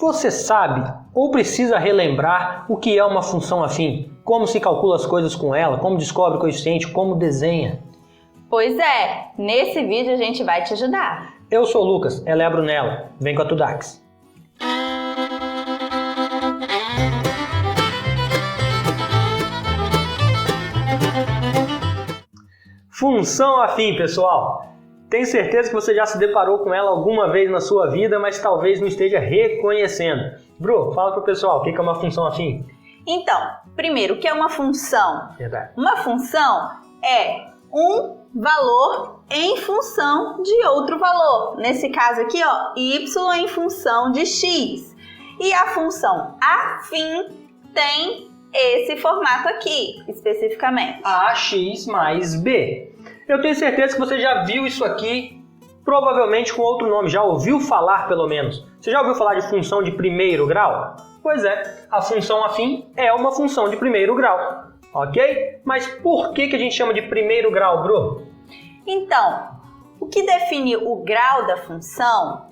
Você sabe ou precisa relembrar o que é uma função afim? Como se calcula as coisas com ela? Como descobre o coeficiente? Como desenha? Pois é, nesse vídeo a gente vai te ajudar. Eu sou o Lucas, ela é a Brunella. Vem com a Tudax. Função afim, pessoal. Tenho certeza que você já se deparou com ela alguma vez na sua vida, mas talvez não esteja reconhecendo. Bru, fala pro pessoal o que é uma função afim. Então, primeiro, o que é uma função? Verdade. Uma função é um valor em função de outro valor. Nesse caso aqui, ó, y em função de x. E a função afim tem esse formato aqui, especificamente. AX mais B. Eu tenho certeza que você já viu isso aqui, provavelmente com outro nome, já ouviu falar pelo menos. Você já ouviu falar de função de primeiro grau? Pois é, a função afim é uma função de primeiro grau, ok? Mas por que a gente chama de primeiro grau, Bru? Então, o que define o grau da função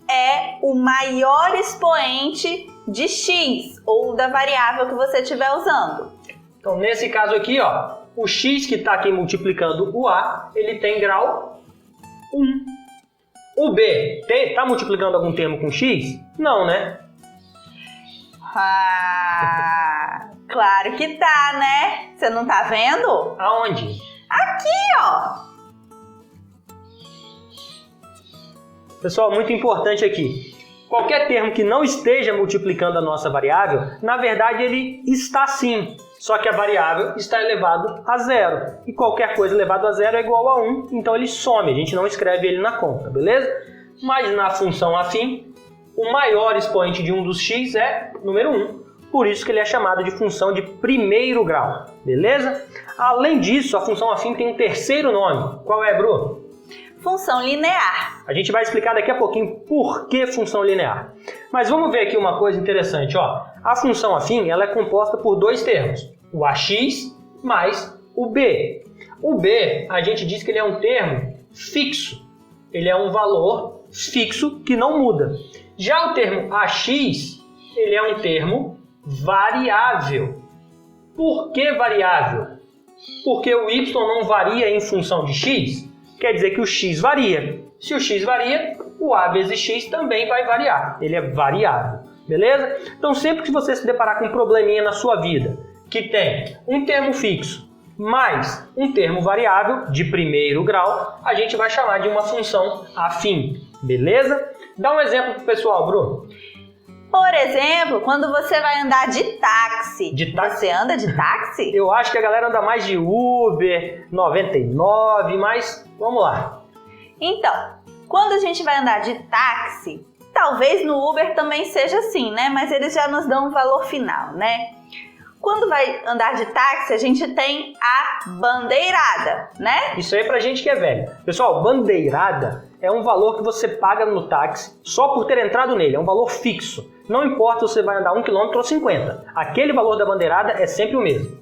é o maior expoente de x, ou da variável que você estiver usando. Então, nesse caso aqui, ó, o x que está aqui multiplicando o a, ele tem grau 1. O b, está multiplicando algum termo com x? Não, né? Ah, claro que tá, né? Você não tá vendo? Aonde? Aqui, ó. Pessoal, muito importante aqui. Qualquer termo que não esteja multiplicando a nossa variável, na verdade ele está sim. Só que a variável está elevado a zero. E qualquer coisa elevado a zero é igual a 1, então ele some, a gente não escreve ele na conta, beleza? Mas na função afim, o maior expoente de um dos x é número 1. Por isso que ele é chamado de função de primeiro grau, beleza? Além disso, a função afim tem um terceiro nome. Qual é, Bru? Função linear. A gente vai explicar daqui a pouquinho por que função linear. Mas vamos ver aqui uma coisa interessante, ó. A função afim, ela é composta por dois termos, o ax mais o b. O b, a gente diz que ele é um termo fixo. Ele é um valor fixo que não muda. Já o termo ax, ele é um termo variável. Por que variável? Porque o y não varia em função de x. Quer dizer que o x varia. Se o x varia, o a vezes x também vai variar. Ele é variável, beleza? Então, sempre que você se deparar com um probleminha na sua vida, que tem um termo fixo mais um termo variável de primeiro grau, a gente vai chamar de uma função afim, beleza? Dá um exemplo pro pessoal, Bruno. Por exemplo, quando você vai andar de táxi. De táxi? Você anda de táxi? Eu acho que a galera anda mais de Uber, 99, mas vamos lá. Então, quando a gente vai andar de táxi, talvez no Uber também seja assim, né? Mas eles já nos dão um valor final, né? Quando vai andar de táxi, a gente tem a bandeirada, né? Isso aí é pra gente que é velho. Pessoal, bandeirada é um valor que você paga no táxi só por ter entrado nele, é um valor fixo. Não importa se você vai andar 1 km ou 50, aquele valor da bandeirada é sempre o mesmo.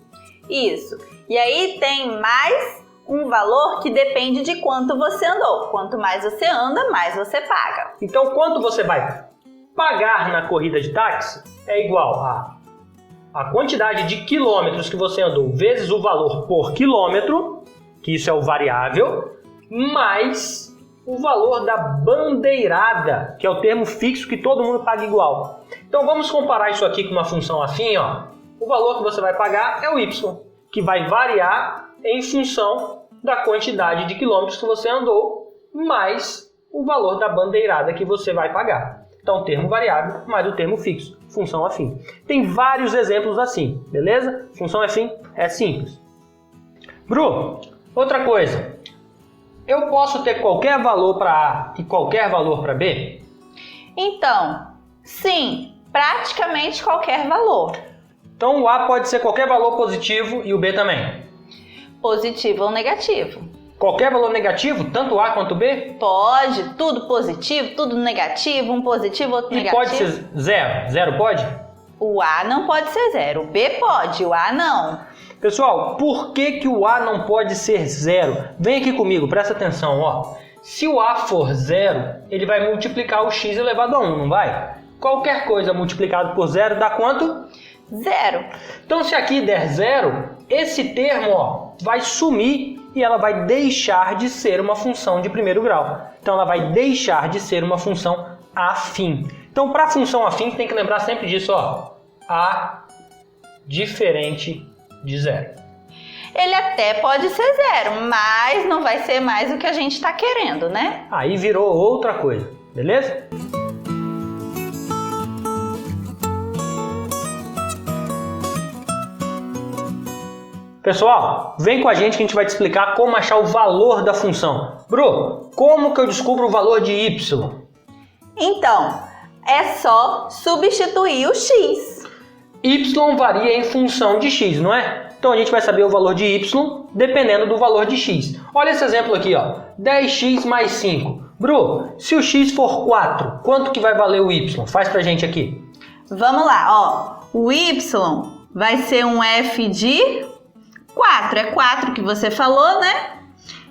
Isso. E aí tem mais um valor que depende de quanto você andou. Quanto mais você anda, mais você paga. Então, quanto você vai pagar na corrida de táxi é igual a quantidade de quilômetros que você andou vezes o valor por quilômetro, que isso é o variável, mais o valor da bandeirada, que é o termo fixo que todo mundo paga igual. Então vamos comparar isso aqui com uma função afim, ó. O valor que você vai pagar é o y, que vai variar em função da quantidade de quilômetros que você andou, mais o valor da bandeirada que você vai pagar. Então, termo variável mais o termo fixo, função afim. Tem vários exemplos assim, beleza? Função afim é simples. Bru, outra coisa. Eu posso ter qualquer valor para A e qualquer valor para B? Então, sim, praticamente qualquer valor. Então, o A pode ser qualquer valor positivo e o B também? Positivo ou negativo. Qualquer valor negativo, tanto A quanto B? Pode, tudo positivo, tudo negativo, um positivo, outro negativo. E pode ser zero? Zero pode? O A não pode ser zero, o B pode, o A não. Pessoal, por que o A não pode ser zero? Vem aqui comigo, presta atenção, ó. Se o A for zero, ele vai multiplicar o x elevado a 1, não vai? Qualquer coisa multiplicado por zero dá quanto? 0. Então, se aqui der zero, esse termo ó, vai sumir e ela vai deixar de ser uma função de primeiro grau. Então, ela vai deixar de ser uma função afim. Então, para a função afim, tem que lembrar sempre disso, ó. A diferente de zero. Ele até pode ser 0, mas não vai ser mais o que a gente está querendo, né? Aí virou outra coisa, beleza? Pessoal, vem com a gente que a gente vai te explicar como achar o valor da função. Bru, como que eu descubro o valor de y? Então, é só substituir o x. Y varia em função de x, não é? Então a gente vai saber o valor de y dependendo do valor de x. Olha esse exemplo aqui, ó. 10x mais 5. Bru, se o x for 4, quanto que vai valer o y? Faz pra gente aqui. Vamos lá, ó. O y vai ser um f de 4. É 4 que você falou, né?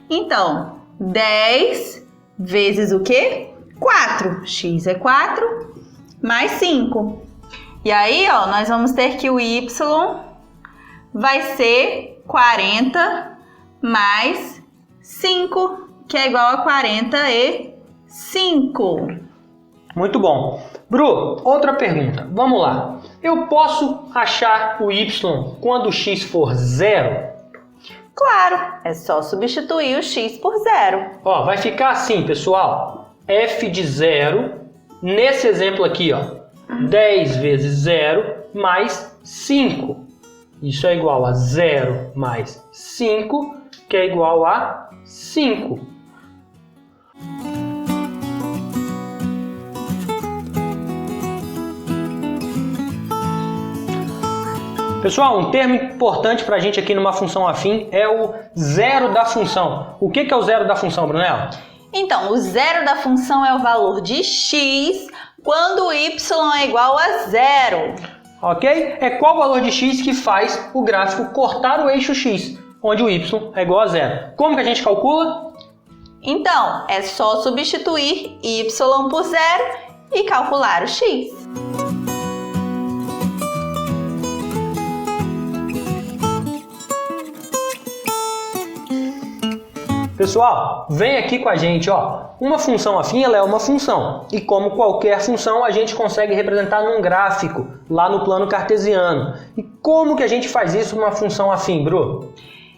Então, 10 vezes o quê? 4. X é 4 mais 5. E aí, ó, nós vamos ter que o y vai ser 40 mais 5, que é igual a 45. Muito bom. Bru, outra pergunta. Vamos lá. Eu posso achar o y quando o x for 0? Claro, é só substituir o x por 0. Ó, vai ficar assim, pessoal. F de 0, nesse exemplo aqui, ó. 10 vezes 0 mais 5. Isso é igual a 0 mais 5, que é igual a 5. Pessoal, um termo importante para a gente aqui numa função afim é o zero da função. O que é o zero da função, Brunella? Então, o zero da função é o valor de x quando o y é igual a 0. Ok? É qual o valor de x que faz o gráfico cortar o eixo x, onde o y é igual a 0. Como que a gente calcula? Então, é só substituir y por 0 e calcular o x. Pessoal, vem aqui com a gente, ó. Uma função afim, ela é uma função. E como qualquer função, a gente consegue representar num gráfico, lá no plano cartesiano. E como que a gente faz isso numa função afim, Bru?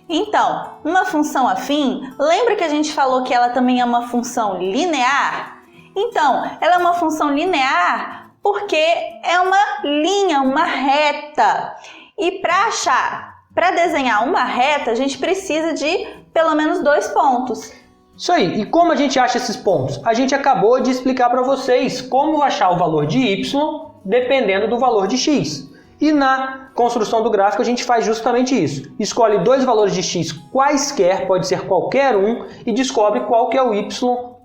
Então, uma função afim, lembra que a gente falou que ela também é uma função linear? Então, ela é uma função linear porque é uma linha, uma reta. E para desenhar uma reta, a gente precisa de pelo menos 2 pontos. Isso aí. E como a gente acha esses pontos? A gente acabou de explicar para vocês como achar o valor de y dependendo do valor de x. E na construção do gráfico a gente faz justamente isso. Escolhe 2 valores de x quaisquer, pode ser qualquer um, e descobre qual que é o y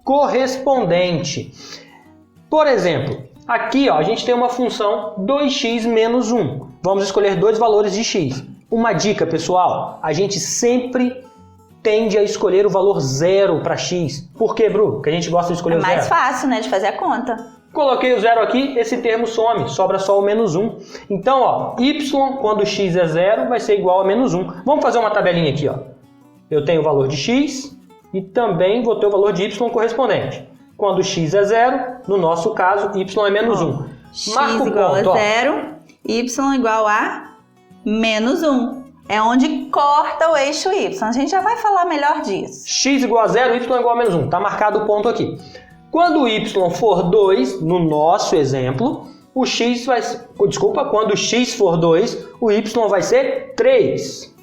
correspondente. Por exemplo, aqui ó, a gente tem uma função 2x menos 1. Vamos escolher 2 valores de x. Uma dica, pessoal, a gente sempre tende a escolher o valor 0 para x. Por quê, Bru? Porque a gente gosta de escolher o 0. É mais fácil, né, de fazer a conta. Coloquei o 0 aqui, esse termo some, sobra só o menos 1. Então, ó, y, quando x é 0, vai ser igual a menos 1. Vamos fazer uma tabelinha aqui, ó. Eu tenho o valor de x e também vou ter o valor de y correspondente. Quando x é 0, no nosso caso, y é menos 1. X Marca o igual ponto, a 0, y igual a menos 1. É onde corta o eixo y. A gente já vai falar melhor disso. X igual a 0, y igual a menos 1. Está marcado o ponto aqui. Quando o y for 2, no nosso exemplo, o x vai... Desculpa, quando o x for 2, o y vai ser 3.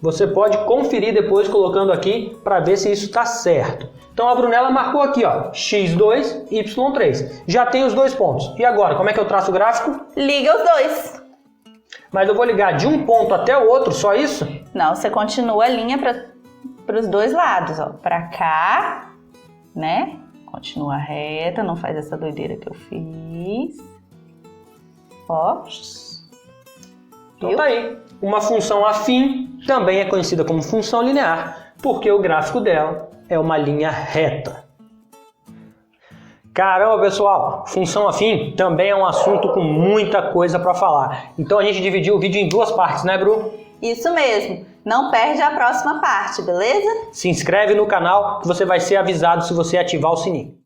Você pode conferir depois colocando aqui para ver se isso está certo. Então a Brunella marcou aqui, ó, x2, y3. Já tem os 2 pontos. E agora, como é que eu traço o gráfico? Liga os 2. Mas eu vou ligar de um ponto até o outro, só isso? Não, você continua a linha para os 2 lados, ó. Para cá, né? Continua reta, não faz essa doideira que eu fiz. Ó. Então tá aí. Uma função afim também é conhecida como função linear, porque o gráfico dela é uma linha reta. Caramba, pessoal, função afim também é um assunto com muita coisa para falar. Então a gente dividiu o vídeo em duas partes, né, Bru? Isso mesmo. Não perde a próxima parte, beleza? Se inscreve no canal que você vai ser avisado se você ativar o sininho.